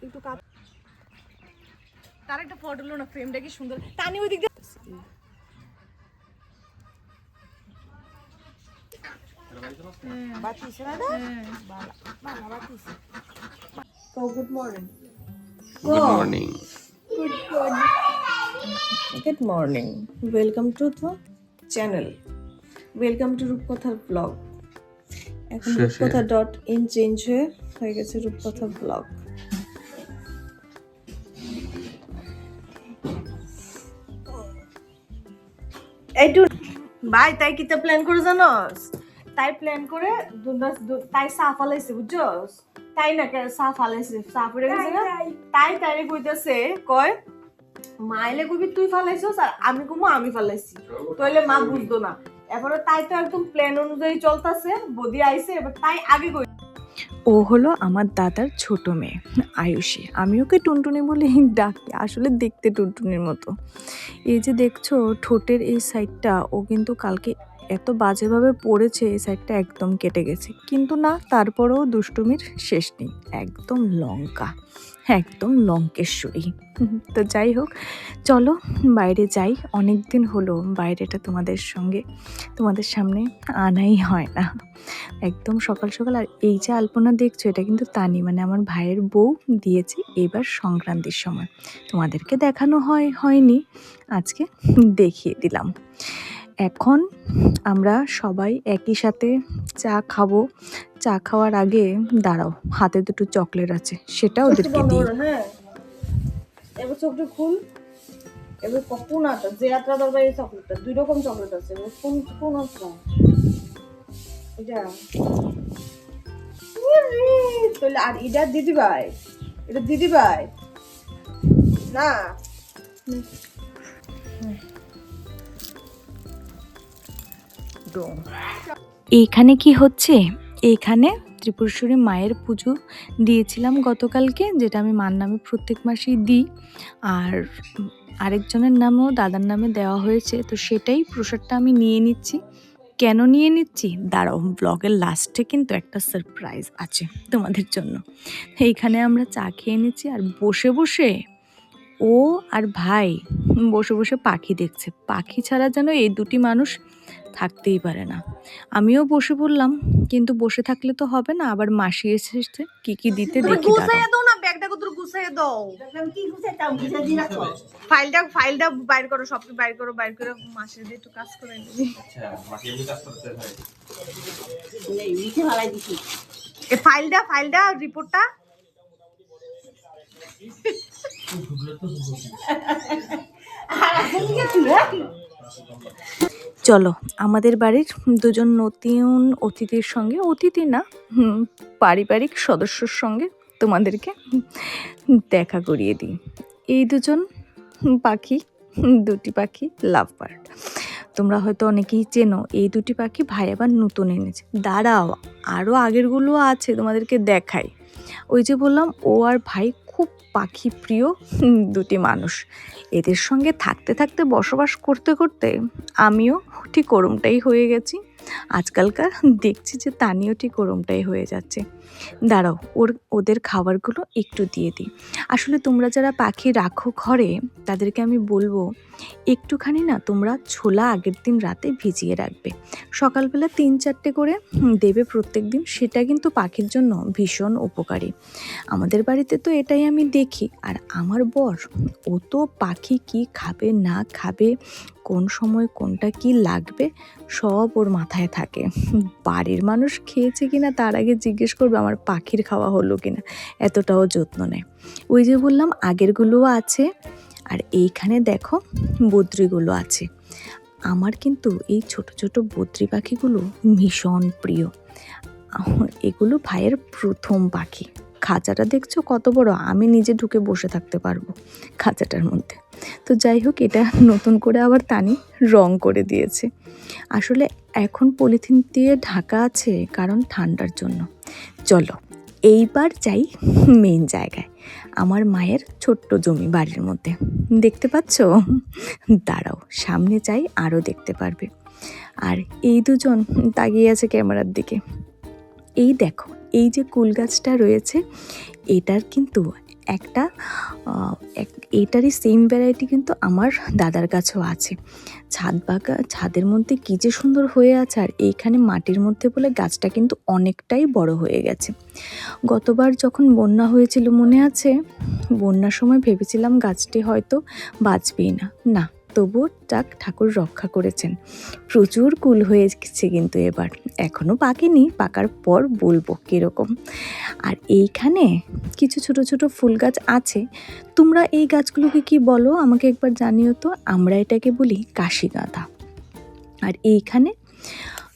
একটু তার একটা ফটো লো না, ফ্রেমটা কি সুন্দর। টানি ওই দিক দিয়ে good morning. Good morning. Good morning, welcome to the channel, welcome to রূপকথার ব্লগ। এখন রূপকথা .in চেঞ্জ হয়ে গেছে রূপকথা ব্লগ। এইটু ভাই তাই কিতা প্ল্যান করে জানোস? তাই প্ল্যান করে তাই চা ফালাইছে বুঝছস? তাই না চা ফালাইছে, চা পড়ে গেছে না, তাই তাইরে কইতাছে কয় মাইলে কইবি তুই ফালাইছস আর আমি কমু আমি ফালাইছি, তাইলে মা বুঝতো না। এবারে তাই তো একদম প্ল্যান অনুযায়ী চলতেছে, বদি আইছে এবার তাই আগে কই। ও হলো আমার দাদার ছোট মেয়ে আয়ুষী, আমি ওকে টুনটুনি বলে ডাকি, আসলে দেখতে টুনটুনির মতো। এই যে দেখছো ঠোঁটের এই সাইডটা, ও কিন্তু কালকে এত বাজেভাবে পড়েছে, এই সাইডটা একদম কেটে গেছে, কিন্তু না তারপরেও দুষ্টুমির শেষ নেই, একদম লঙ্কা, একদম লঙ্কেশ্বরী। তো যাই হোক, চলো বাইরে যাই, অনেক দিন হলো বাইরেটা তোমাদের সামনে আনাই হয় না। একদম সকাল সকাল। আর এই যে আলপনা দেখছো, এটা কিন্তু তানি মানে আমার ভাইয়ের বউ দিয়েছে এবার সংক্রান্তির সময়, তোমাদেরকে দেখানো হয়নি, আজকে দেখিয়ে দিলাম। এখন আমরা সবাই একই সাথে চা খাবো। চা খাওয়ার আগে দাঁড়াও, হাতে দুটো চকলেট আছে, সেটা ওদেরকে দিই। হ্যাঁ এবার চোখটা খুল। এবার কোন আছে যে আত্রা দরবার এই চকলেটটা, দুই রকম চকলেট আছে, কোন কোন আছে এটা? তাহলে আর এটা দিদি ভাই, এটা দিদি ভাই না। এইখানে কি হচ্ছে? এইখানে ত্রিপুরেশ্বরী মায়ের পুজো দিয়েছিলাম গতকালকে, যেটা আমি মার নামে প্রত্যেক মাসেই দিই, আর আরেকজনের নামেও দাদার নামে দেওয়া হয়েছে, তো সেটাই প্রসাদটা আমি নিয়ে নিচ্ছি। কেন নিয়ে নিচ্ছি দাঁড়াও, ব্লগের লাস্টে কিন্তু একটা সারপ্রাইজ আছে তোমাদের জন্য। এইখানে আমরা চা খেয়ে নিচ্ছি, আর বসে বসে ও আর ভাই বসে বসে পাখি দেখছে। পাখি ছাড়া যেন এই দুটি মানুষ থাকতেই পারে না। আমিও বসে পড়লাম, কিন্তু বসে থাকলে তো হবে না, আবার মাসি এসেছে কি কি দিতে দেখি। গুছাইয়া দাও না, ব্যাগটা কত গুছাইয়া দাও। কি গুছাইতাম, গুছাই দি রাখো। ফাইলটা বাইর করো, সব বাইর করে মাসির দিয়ে একটু কাজ করে নিবি। আচ্ছা, মাটি এমনি কাজ করতে হয়। এই নিচে ফালাই দিছি। এই ফাইলটা রিপোর্টটা চলো আমাদের বাড়ির দুজন নতুন অতিথির সঙ্গে, অতিথি না পারিবারিক সদস্যর সঙ্গে তোমাদেরকে দেখা করিয়ে দিই। এই দুজন পাখি, দুটি পাখি লাভ বার্ড, তোমরা হয়তো অনেকেই চেনো। এই দুটি পাখি ভাই আবার নতুন এনেছে। দাঁড়াও, আরও আগেরগুলো আছে, তোমাদেরকে দেখাই। ওই যে বললাম ও আর ভাই খুব পাখি প্রিয় দুটি মানুষ। এদের সঙ্গে থাকতে থাকতে বসবাস করতে করতে আমিও ঠিক ওরমটাই হয়ে গেছি। আজকালকার দেখছি যে তানিও ঠিক ওরমটাই হয়ে যাচ্ছে। দাঁড়াও, ওদের খাবারগুলো একটু দিয়ে দিই। আসলে তোমরা যারা পাখি রাখো ঘরে, তাদেরকে আমি বলবো একটুখানি না তোমরা ছোলা আগের দিন রাতে ভিজিয়ে রাখবে, সকালবেলা 3-4টে করে দেবে প্রত্যেক দিন। সেটা কিন্তু পাখির জন্য ভীষণ উপকারী। আমাদের বাড়িতে তো এটাই আমি দেখি। আর আমার বর, ও তো পাখি কি খাবে না খাবে, কোন সময় কোনটা কি লাগবে সব ওর মাথায় থাকে। বাড়ির মানুষ খেয়েছে কিনা তার আগে জিজ্ঞেস করবে আমার পাখির খাওয়া হলো কিনা, এতটাও যত্ন নেয়। ওই যে বললাম আগেরগুলোও আছে, আর এইখানে দেখো বদ্রিগুলো আছে। আমার কিন্তু এই ছোট ছোট বদ্রি পাখিগুলো ভীষণ প্রিয়। এগুলো ভাইয়ের প্রথম পাখি। খাঁচাটা দেখছো কত বড়, আমি নিজে ঢুকে বসে থাকতে পারবো খাঁচাটার মধ্যে। তো যাই হোক, এটা নতুন করে আবার তানি রং করে দিয়েছে। আসলে এখন পলিথিন দিয়ে ঢাকা আছে কারণ ঠান্ডার জন্য। চলো এইবার যাই মেইন জায়গায়, আমার মায়ের ছোট্ট জমি বাড়ির মধ্যে, দেখতে পাচ্ছ? দাঁড়াও সামনে যাই, আরও দেখতে পারবে। আর এই দুজন তাকিয়ে আছে ক্যামেরার দিকে। এই দেখো, এই যে কুল গাছটা রয়েছে এটার কিন্তু একটা এইটারই সেম ভ্যারাইটি কিন্তু আমার দাদার কাছেও আছে। ছাদের মধ্যে কী যে সুন্দর হয়ে আছে, আর এইখানে মাটির মধ্যে বলে গাছটা কিন্তু অনেকটাই বড় হয়ে গেছে। গতবার যখন বন্যা হয়েছিল মনে আছে, বন্যার সময় ভেবেছিলাম গাছটি হয়তো বাঁচবেই না, না তবুও ঠাকুর রক্ষা করেছেন, প্রচুর কুল হয়েছে কিন্তু এবার, এখনও পাকেনি, পাকার পর বলবো কীরকম। আর এইখানে কিছু ছোট ছোট ফুল গাছ আছে, তোমরা এই গাছগুলোকে কি বলো আমাকে একবার জানিও তো। আমরা এটাকে বলি কাশি গাঁদা। আর এইখানে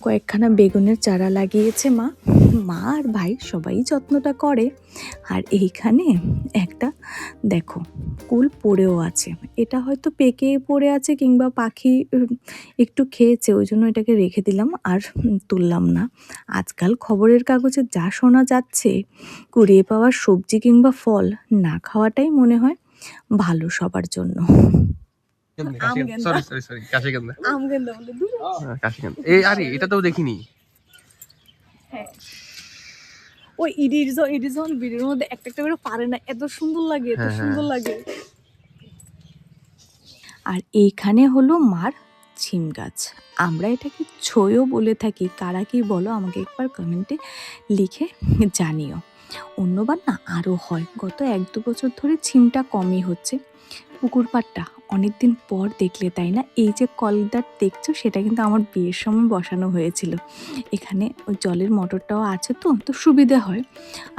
কয়েকখানা বেগুনের চারা লাগিয়েছে মা আর ভাই সবাই যত্নটা করে। আর এইখানে একটা দেখো কুল পড়েও আছে, এটা হয়তো পেকে পড়ে আছে কিংবা পাখি একটু খেয়েছে, ওই জন্য এটাকে রেখে দিলাম আর তুললাম না। আজকাল খবরের কাগজে যা শোনা যাচ্ছে, কুড়িয়ে পাওয়া সবজি কিংবা ফল না খাওয়াটাই মনে হয় ভালো সবার জন্য। এটা তো দেখিনি। ওই ইডিজন ভিডিওর মধ্যে একটা করে পারে না, এত সুন্দর লাগে, এত সুন্দর লাগে। আর এইখানে হলো মার ছিম গাছ, আমরা এটাকে ছইও বলে থাকি, কারা কি বলো আমাকে একবার কমেন্টে লিখে জানিও। অন্যবার না আরও হয়, গত 1-2 বছর ধরে ছিমটা কমই হচ্ছে। পুকুর পাড়টা অনেকদিন পর দেখলে, তাই না? এই যে কলদার দেখছো সেটা কিন্তু আমার বিয়ের সময় বসানো হয়েছিল। এখানে ওই জলের মোটরটাও আছে, তো সুবিধে হয়।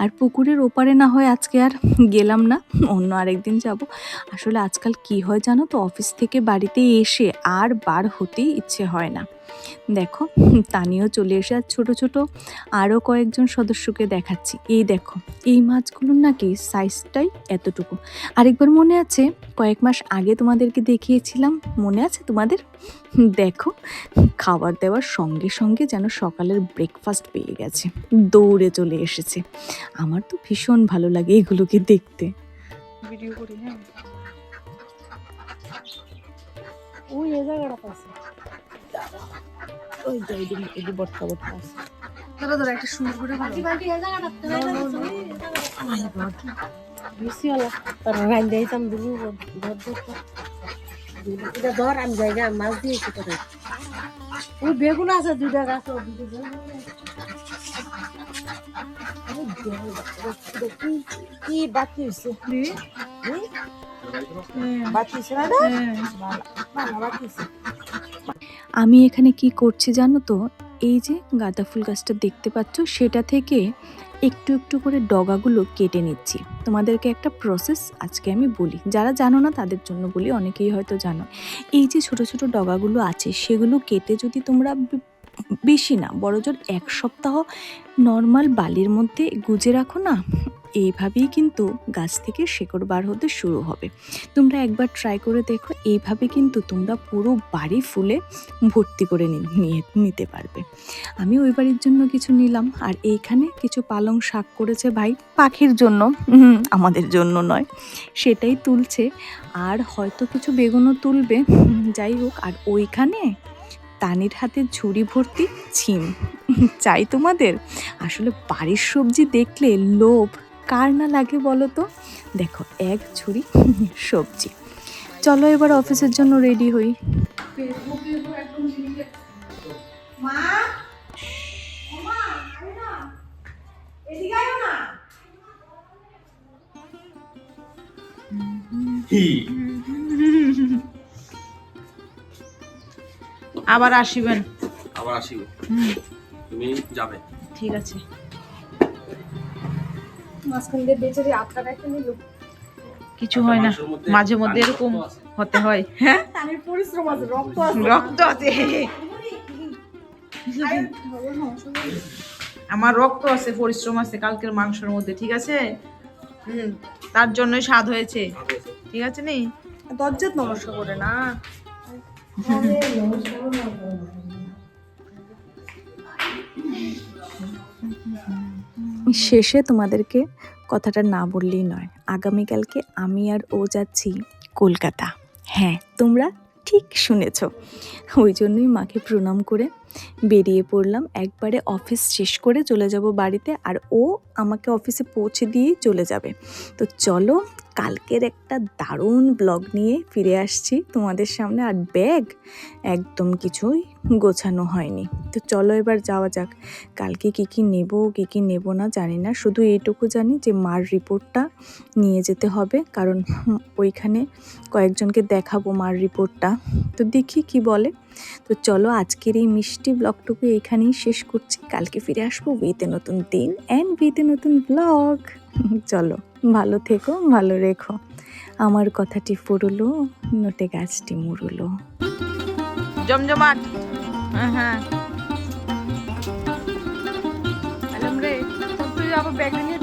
আর পুকুরের ওপারে না হয় আজকে আর গেলাম না, অন্য আরেকদিন যাব। আসলে আজকাল কি হয় জানো তো, অফিস থেকে বাড়িতে এসে আর বার হতেই ইচ্ছে হয় না। দেখো তানিও চলে এসে, আর ছোটো ছোটো আরও কয়েকজন সদস্যকে দেখাচ্ছি। এই দেখো এই মাছগুলোর নাকি সাইজটাই এতটুকু। আরেকবার মনে আছে কয়েক মাস আগে তোমাদেরকে দেখিয়েছিলাম, মনে আছে তোমাদের? দেখো খাবার দেওয়ার সঙ্গে সঙ্গে যেন সকালের ব্রেকফাস্ট পেয়ে গেছে, দৌড়ে চলে এসেছে। আমার তো ভীষণ ভালো লাগে এগুলোকে দেখতে। ভিডিও করি, হ্যাঁ। ওই এ জায়গাটা পাশে ওই এই বটকা আছে, ধরো একটা সুন্দর করে ভালো বাটি এ জায়গাটা বেশি হলো তার রাইন দিতাম দুটো এটা ধর আমি জায়গা মাছ দিয়েছি তোরে। ওই বেগুন আছে দুইটা গাছ, কি বাকি হয়েছে আমি এখানে কি করছি জানো তো, এই যে গাঁদা ফুল গাছটা দেখতে পাচ্ছ সেটা থেকে একটু একটু করে ডগাগুলো কেটে নিচ্ছি। তোমাদেরকে একটা প্রসেস আজকে আমি বলি, যারা জানো না তাদের জন্য বলি, অনেকেই হয়তো জানো। এই যে ছোট ছোট ডগাগুলো আছে সেগুলো কেটে যদি তোমরা বেশি না বড়জোর 1 সপ্তাহ নর্মাল বালির মধ্যে গুজে রাখো না, এইভাবেই কিন্তু গাছ থেকে শেকড় বার হতে শুরু হবে। তোমরা একবার ট্রাই করে দেখো, এইভাবে কিন্তু তোমরা পুরো বাড়ি ফুলে ভর্তি করে নিতে পারবে। আমি ওই বাড়ির জন্য কিছু নিলাম, আর এইখানে কিছু পালং শাক করেছে ভাই, পাখির জন্য, আমাদের জন্য নয়, সেটাই তুলছে। আর হয়তো কিছু বেগুনও তুলবে, যাই হোক। আর ওইখানে তানির হাতে ঝুড়ি ভর্তি ছিম, চাই তোমাদের? আসলে বাড়ির সবজি দেখলে লোভ কার না লাগে বলো তো। দেখো 1 ঝুড়ি সবজি। চলো এবার অফিসের জন্য রেডি হই। আবার আসিবেন, আবার আসিব, তুমি যাবে, ঠিক আছে। মাঝখান দিয়ে বেচারি আটকাটা একটা নিল, কিছু হয় না, মাঝে মধ্যে এরকম হতে হয়। হ্যাঁ তার পরিশ্রম আছে, রক্ত আছে, আমার রক্ত আছে, পরিশ্রম আছে কালকের মাংসের মধ্যে, ঠিক আছে? তার জন্যই স্বাদ হয়েছে, ঠিক আছে? নি দরজাত নমস্কার করে না। শেষে তোমাদেরকে কথাটা না বললেই নয়, আগামীকালকে আমি আর ও যাচ্ছি কলকাতা। হ্যাঁ তোমরা ঠিক শুনেছ, ওই জন্যই মাকে প্রণাম করে বেরিয়ে পড়লাম। একবারে অফিস শেষ করে চলে যাব বাড়িতে, আর ও আমাকে অফিসে পৌঁছে দিয়েই চলে যাবে। তো চলো, কালকের একটা দারুণ ব্লগ নিয়ে ফিরে আসছি তোমাদের সামনে। আর ব্যাগ একদম কিছুই গোছানো হয়নি। তো চলো এবার যাওয়া যাক। কালকে কী কী নেব কী কী নেব না জানি না, শুধু এইটুকু জানি যে মার রিপোর্টটা নিয়ে যেতে হবে, কারণ ওইখানে কয়েকজনকে দেখাবো মার রিপোর্টটা। তো দেখি কি বলে। তো চলো, আজকের এই মিষ্টি ব্লগটুকু এখানেই শেষ করছি। কালকে ফিরে আসবো উইথ এ নতুন দিন অ্যান্ড উইথ এ নতুন ব্লগ। চলো, ভালো থেকো, ভালো রেখো। আমার কথাটি ফুরলো, নোটে গাছটি মুড়লো। জমজমাট। হ্যাঁ, আলম রে, তুই আবার ব্যাগ নিয়ে